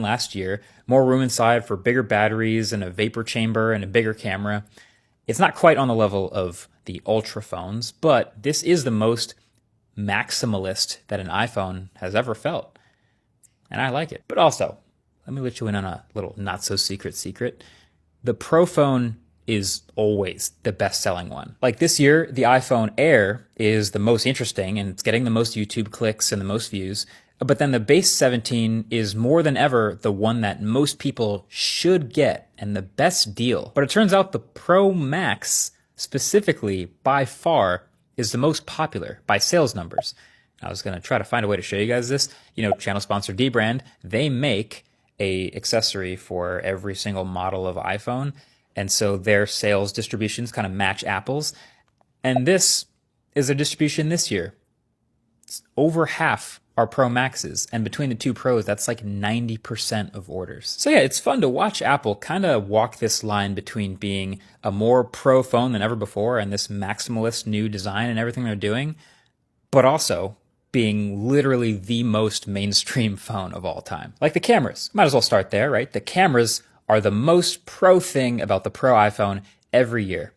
last year, more room inside for bigger batteries and a vapor chamber and a bigger camera. It's not quite on the level of the Ultra phones, but this is the most maximalist that an iPhone has ever felt. And I like it. But also, let me let you in on a little not so secret. The Pro phone is always the best selling one. Like this year, the iPhone Air is the most interesting and it's getting the most YouTube clicks and the most views. But then the base 17 is more than ever the one that most people should get and the best deal. But it turns out the Pro Max specifically by far is the most popular by sales numbers. I was going to try to find a way to show you guys this. You know, channel sponsor Dbrand, they make a accessory for every single model of iPhone. And so their sales distributions kind of match Apple's. And this is a distribution this year. It's over half are Pro Maxes, and between the two Pros, that's like 90% of orders. So yeah, it's fun to watch Apple kind of walk this line between being a more pro phone than ever before and this maximalist new design and everything they're doing, but also being literally the most mainstream phone of all time. Like the cameras, might as well start there, right? The cameras are the most pro thing about the Pro iPhone every year.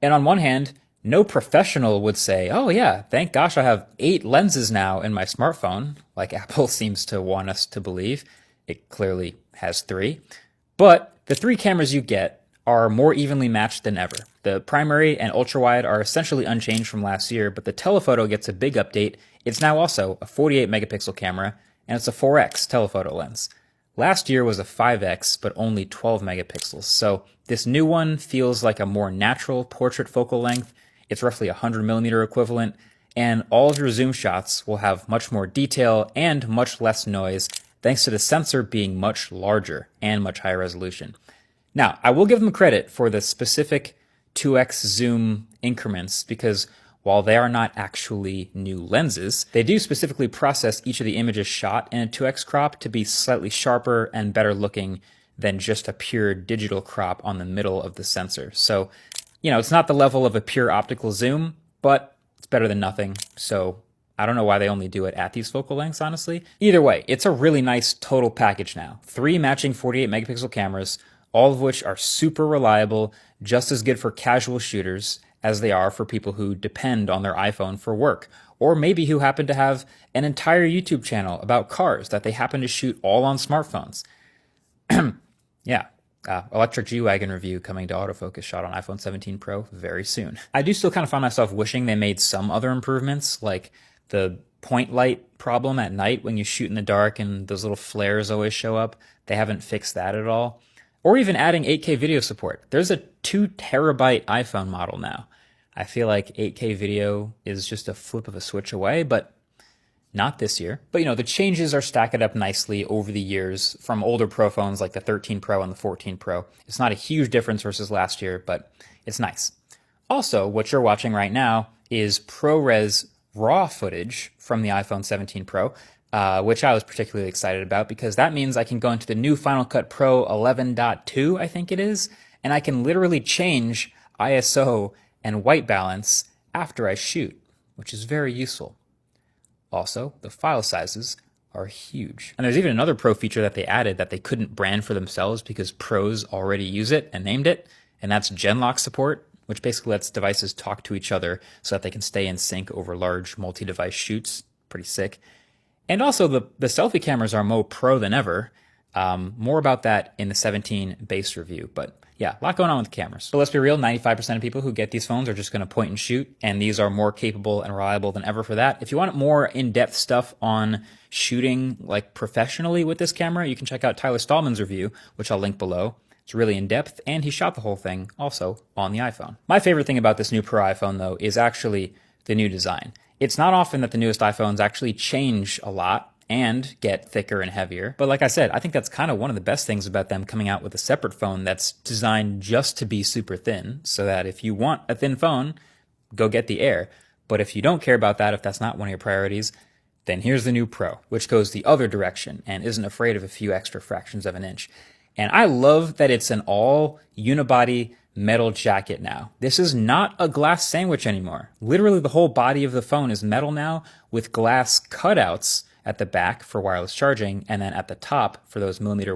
And on one hand, no professional would say, oh yeah, thank gosh I have 8 lenses now in my smartphone, like Apple seems to want us to believe. It clearly has 3. But the 3 cameras you get are more evenly matched than ever. The primary and ultra-wide are essentially unchanged from last year, but the telephoto gets a big update. It's now also a 48 megapixel camera, and it's a 4x telephoto lens. Last year was a 5x, but only 12 megapixels. So this new one feels like a more natural portrait focal length. It's roughly 100 millimeter equivalent, and all of your zoom shots will have much more detail and much less noise, thanks to the sensor being much larger and much higher resolution. Now, I will give them credit for the specific 2x zoom increments, because while they are not actually new lenses, they do specifically process each of the images shot in a 2x crop to be slightly sharper and better looking than just a pure digital crop on the middle of the sensor. So, you know, it's not the level of a pure optical zoom, but it's better than nothing. So I don't know why they only do it at these focal lengths, honestly. Either way, it's a really nice total package now. 3 matching 48 megapixel cameras, all of which are super reliable, just as good for casual shooters as they are for people who depend on their iPhone for work, or maybe who happen to have an entire YouTube channel about cars that they happen to shoot all on smartphones. Yeah. Electric G-Wagon review coming to autofocus shot on iPhone 17 Pro very soon. I do still kind of find myself wishing they made some other improvements, like the point light problem at night when you shoot in the dark and those little flares always show up. They haven't fixed that at all. Or even adding 8K video support. There's a 2 terabyte iPhone model now. I feel like 8K video is just a flip of a switch away, but not this year. But, you know, the changes are stacking up nicely over the years from older Pro phones like the 13 Pro and the 14 Pro. It's not a huge difference versus last year, but it's nice. Also, what you're watching right now is ProRes RAW footage from the iPhone 17 Pro, which I was particularly excited about because that means I can go into the new Final Cut Pro 11.2, I think it is, and I can literally change ISO and white balance after I shoot, which is very useful. Also, the file sizes are huge. And there's even another Pro feature that they added that they couldn't brand for themselves because pros already use it and named it, and that's Genlock support, which basically lets devices talk to each other so that they can stay in sync over large multi-device shoots. Pretty sick. And also, the selfie cameras are more pro than ever. More about that in the 17 base review, but yeah, a lot going on with the cameras. So let's be real, 95% of people who get these phones are just going to point and shoot, and these are more capable and reliable than ever for that. If you want more in-depth stuff on shooting like professionally with this camera, you can check out Tyler Stallman's review, which I'll link below. It's really in-depth, and he shot the whole thing also on the iPhone. My favorite thing about this new Pro iPhone, though, is actually the new design. It's not often that the newest iPhones actually change a lot and get thicker and heavier. But like I said, I think that's kind of one of the best things about them coming out with a separate phone that's designed just to be super thin, so that if you want a thin phone, go get the Air. But if you don't care about that, if that's not one of your priorities, then here's the new Pro, which goes the other direction and isn't afraid of a few extra fractions of an inch. And I love that it's an all unibody metal jacket now. This is not a glass sandwich anymore. Literally the whole body of the phone is metal now with glass cutouts at the back for wireless charging, and then at the top for those millimeter